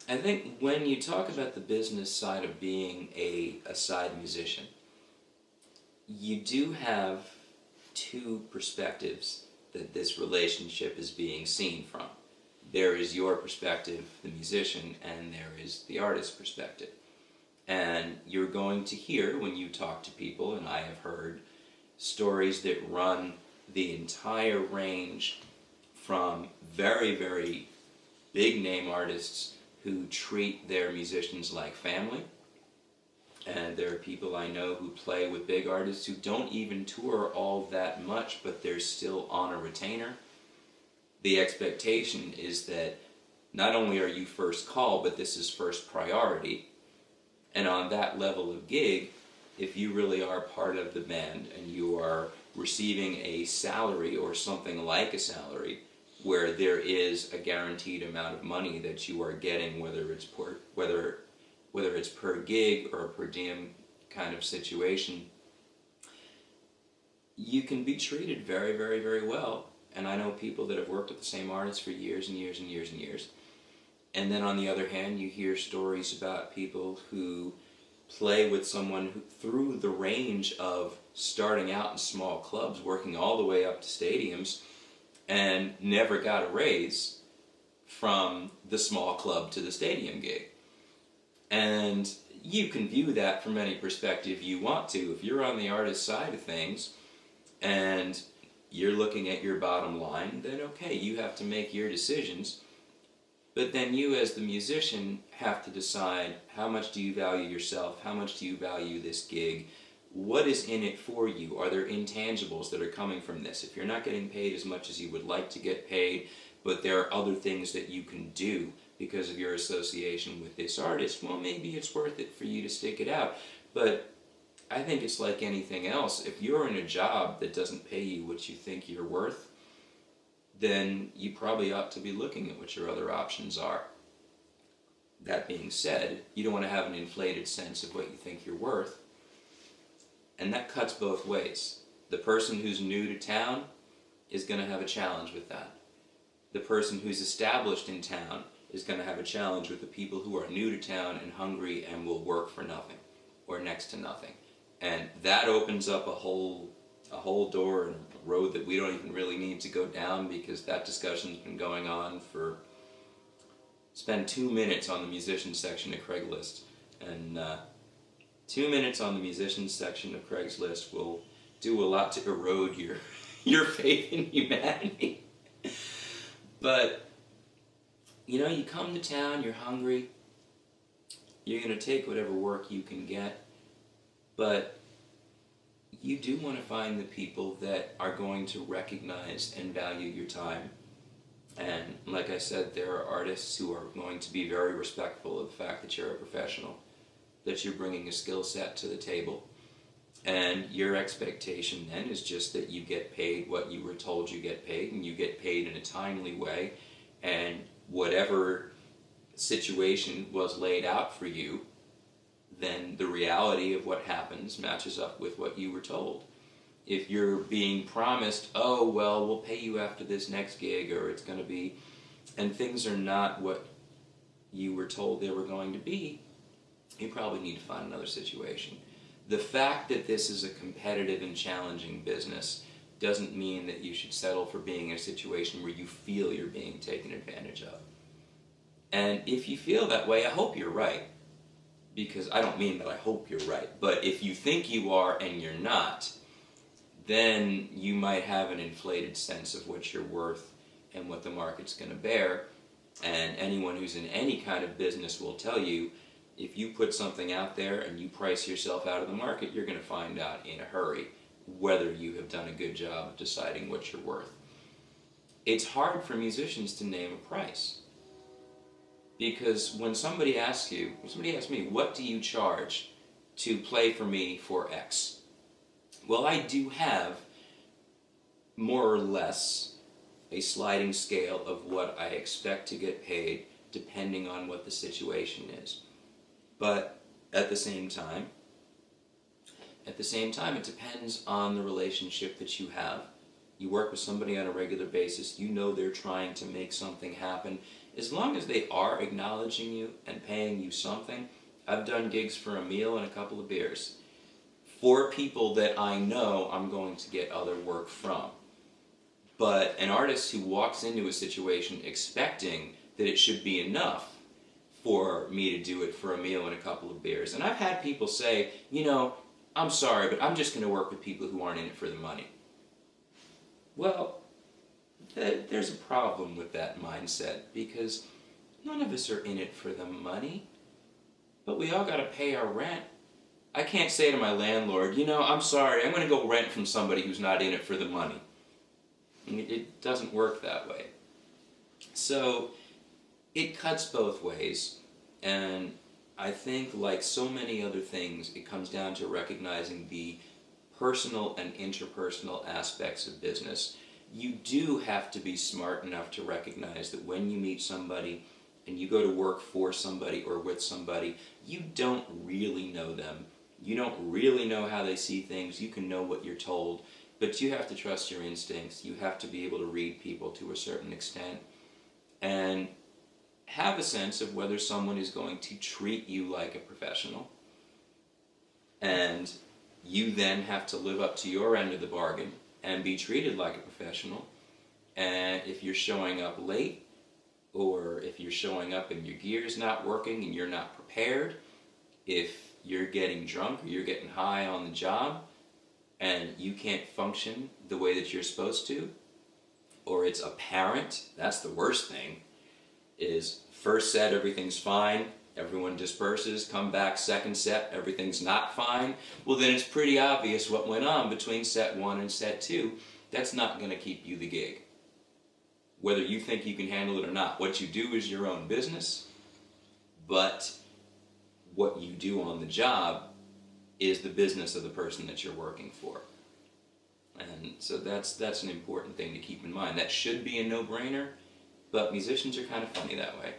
I think when you talk about the business side of being a side musician, you do have two perspectives that this relationship is being seen from. There is your perspective, the musician, and there is the artist's perspective. And you're going to hear when you talk to people, and I have heard stories that run the entire range from very, very big name artists who treat their musicians like family. And there are people I know who play with big artists who don't even tour all that much, but they're still on a retainer. The expectation is that not only are you first call, but this is first priority. And on that level of gig, if you really are part of the band and you are receiving a salary or something like a salary, where there is a guaranteed amount of money that you are getting, whether it's per gig or a per diem kind of situation, you can be treated very, very, very well. And I know people that have worked with the same artists for years and years and years and years. And then on the other hand, you hear stories about people who play with someone who, through the range of starting out in small clubs, working all the way up to stadiums, and never got a raise from the small club to the stadium gig. And you can view that from any perspective you want to. If you're on the artist side of things and you're looking at your bottom line, then okay, you have to make your decisions. But then you as the musician have to decide, how much do you value yourself? How much do you value this gig? What is in it for you? Are there intangibles that are coming from this? If you're not getting paid as much as you would like to get paid, but there are other things that you can do because of your association with this artist, well, maybe it's worth it for you to stick it out. But I think it's like anything else. If you're in a job that doesn't pay you what you think you're worth, then you probably ought to be looking at what your other options are. That being said, you don't want to have an inflated sense of what you think you're worth. And that cuts both ways. The person who's new to town is going to have a challenge with that. The person who's established in town is going to have a challenge with the people who are new to town and hungry and will work for nothing or next to nothing. And that opens up a whole door and a road that we don't even really need to go down, because that discussion's been going on for... Spend 2 minutes on the musicians section of Craigslist, and 2 minutes on the musicians section of Craigslist will do a lot to erode your faith in humanity. But, you know, you come to town, you're hungry, you're going to take whatever work you can get, but you do want to find the people that are going to recognize and value your time. And like I said, there are artists who are going to be very respectful of the fact that you're a professional, that you're bringing a skill set to the table. And your expectation then is just that you get paid what you were told you get paid, and you get paid in a timely way, and whatever situation was laid out for you, then the reality of what happens matches up with what you were told. If you're being promised, oh, well, we'll pay you after this next gig, or it's going to be, and things are not what you were told they were going to be, you probably need to find another situation. The fact that this is a competitive and challenging business doesn't mean that you should settle for being in a situation where you feel you're being taken advantage of. And if you feel that way, I hope you're right. Because I don't mean that I hope you're right, but if you think you are and you're not, then you might have an inflated sense of what you're worth and what the market's going to bear. And anyone who's in any kind of business will tell you, if you put something out there and you price yourself out of the market, you're going to find out in a hurry whether you have done a good job of deciding what you're worth. It's hard for musicians to name a price. Because when somebody asks me, what do you charge to play for me for X? Well, I do have more or less a sliding scale of what I expect to get paid depending on what the situation is. But at the same time, it depends on the relationship that you have. You work with somebody on a regular basis, you know they're trying to make something happen, as long as they are acknowledging you and paying you something. I've done gigs for a meal and a couple of beers. For people that I know I'm going to get other work from. But an artist who walks into a situation expecting that it should be enough for me to do it for a meal and a couple of beers. And I've had people say, I'm sorry, but I'm just going to work with people who aren't in it for the money. Well, there's a problem with that mindset, because none of us are in it for the money, but we all got to pay our rent. I can't say to my landlord, I'm sorry, I'm going to go rent from somebody who's not in it for the money. It doesn't work that way. So it cuts both ways, and I think, like so many other things, it comes down to recognizing the personal and interpersonal aspects of business. You do have to be smart enough to recognize that when you meet somebody and you go to work for somebody or with somebody, you don't really know them. You don't really know how they see things. You can know what you're told, but you have to trust your instincts. You have to be able to read people to a certain extent and have a sense of whether someone is going to treat you like a professional. And you then have to live up to your end of the bargain and be treated like a professional. And if you're showing up late, or if you're showing up and your gear's not working and you're not prepared, if you're getting drunk or you're getting high on the job and you can't function the way that you're supposed to, or it's apparent, that's the worst thing, is first set everything's fine, everyone disperses, come back second set, everything's not fine, well then it's pretty obvious what went on between set 1 and set 2. That's not going to keep you the gig. Whether you think you can handle it or not, what you do is your own business, but what you do on the job is the business of the person that you're working for. And so that's an important thing to keep in mind. That should be a no-brainer, but musicians are kind of funny that way.